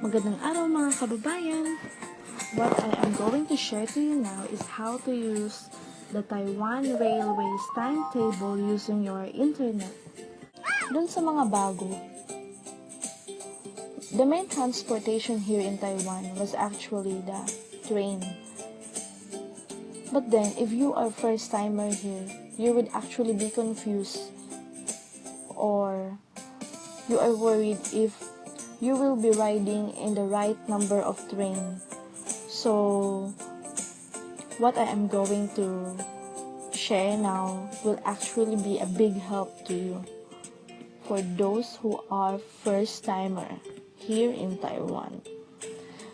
Magandang araw mga kababayan! What I am going to share to you now is how to use the Taiwan Railways timetable using your internet. Dun sa mga bago, the main transportation here in Taiwan was actually the train. But then, if you are first timer here, you would actually be confused or you are worried if you will be riding in the right number of train. So, what I am going to share now will actually be a big help to you for those who are first timer here in Taiwan.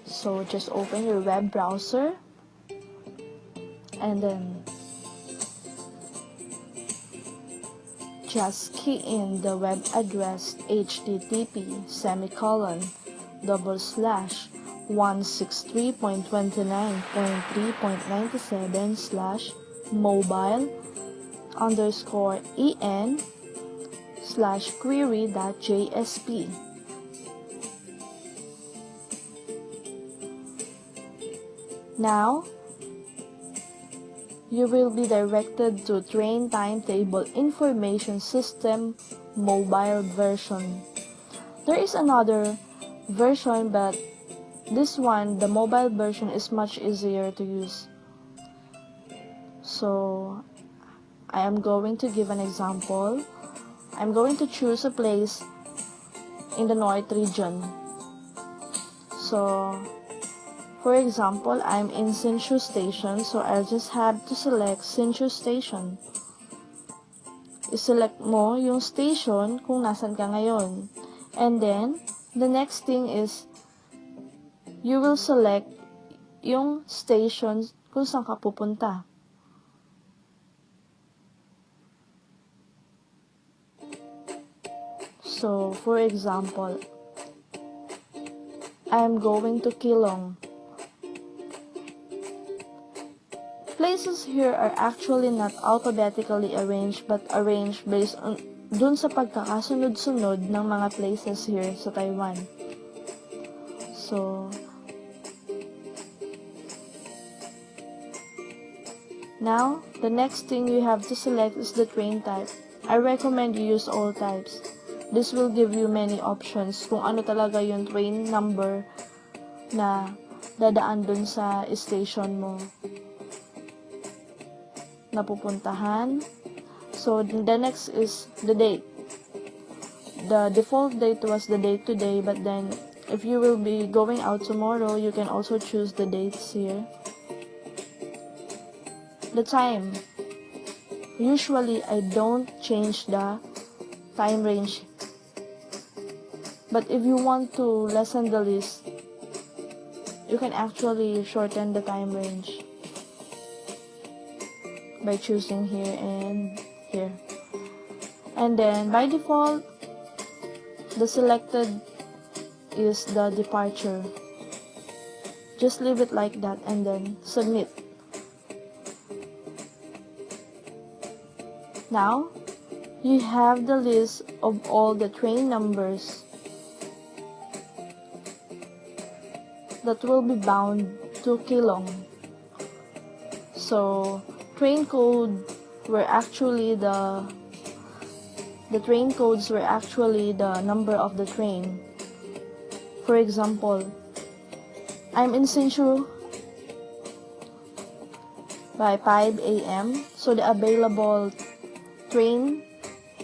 So, just open your web browser and then just key in the web address http://163.29.3.97/mobile_en/query.jsp. Now, you will be directed to Train Timetable Information System mobile version. There is another version, but this one, the mobile version, is much easier to use. So, I am going to give an example. I'm going to choose a place in the North region. So, for example, I'm in Hsinchu Station, so I'll just have to select Hsinchu Station. I-select mo yung station kung nasan ka ngayon. And then, the next thing is, you will select yung station kung saan ka pupunta. So, for example, I'm going to Keelung. Places here are actually not alphabetically arranged but arranged based on dun sa pagkakasunod-sunod ng mga places here sa Taiwan. So, now, the next thing you have to select is the train type. I recommend you use all types. This will give you many options kung ano talaga yung train number na dadaan dun sa station mo napupuntahan. So, the next is the date. The default date was the date today, but then if you will be going out tomorrow, you can also choose the dates here. The time. Usually, I don't change the time range. But if you want to lessen the list, you can actually shorten the time range by choosing here and here. And then by default, the selected is the departure. Just leave it like that and then submit. Now, you have the list of all the train numbers that will be bound to Keelung. So, train code were actually the train codes were actually the number of the train. For example, I'm in Hsinchu by 5 a.m. So the available train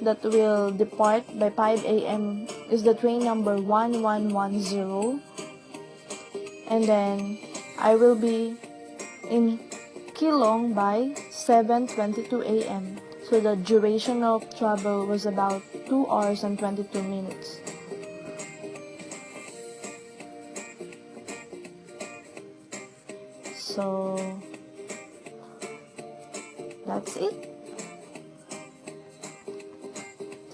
that will depart by 5 a.m. is the train number 1110. And then I will be in Keelung by 7:22 a.m. So the duration of travel was about 2 hours and 22 minutes. So that's it.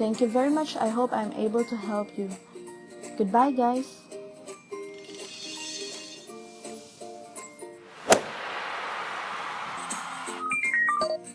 Thank you very much. I hope I'm able to help you. Goodbye, guys.